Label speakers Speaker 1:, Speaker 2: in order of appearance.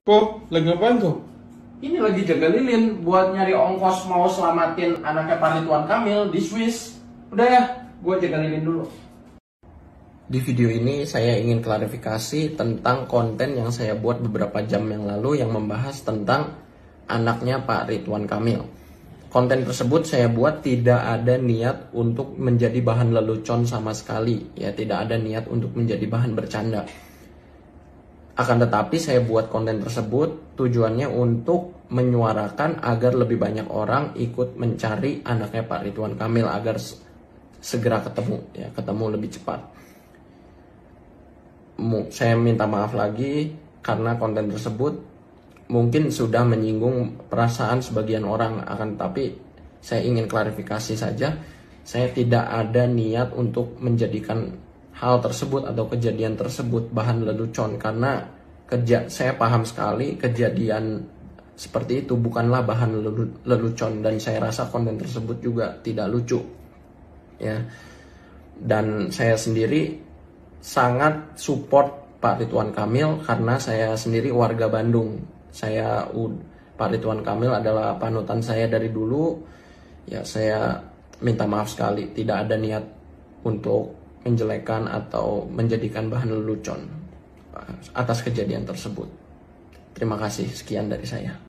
Speaker 1: Kok lagi ngapain tuh?
Speaker 2: Ini lagi jaga lilin buat nyari ongkos mau selamatin anaknya Pak Ridwan Kamil di Swiss. Udah ya, gue jaga lilin dulu. Di video ini saya ingin klarifikasi tentang konten yang saya buat beberapa jam yang lalu yang membahas tentang anaknya Pak Ridwan Kamil. Konten tersebut saya buat tidak ada niat untuk menjadi bahan lelucon sama sekali, ya tidak ada niat untuk menjadi bahan bercanda. Akan tetapi saya buat konten tersebut tujuannya untuk menyuarakan agar lebih banyak orang ikut mencari anaknya Pak Ridwan Kamil agar segera ketemu, ya ketemu lebih cepat. Saya minta maaf lagi karena konten tersebut mungkin sudah menyinggung perasaan sebagian orang, akan tetapi saya ingin klarifikasi saja. Saya tidak ada niat untuk menjadikan hal tersebut atau kejadian tersebut bahan lelucon, karena saya paham sekali kejadian seperti itu bukanlah bahan lelucon, dan saya rasa konten tersebut juga tidak lucu, ya. Dan saya sendiri sangat support Pak Ridwan Kamil karena saya sendiri warga Bandung. Pak Ridwan Kamil adalah panutan saya dari dulu. Ya, saya minta maaf sekali, tidak ada niat untuk menjelekkan atau menjadikan bahan lelucon atas kejadian tersebut. Terima kasih, sekian dari saya.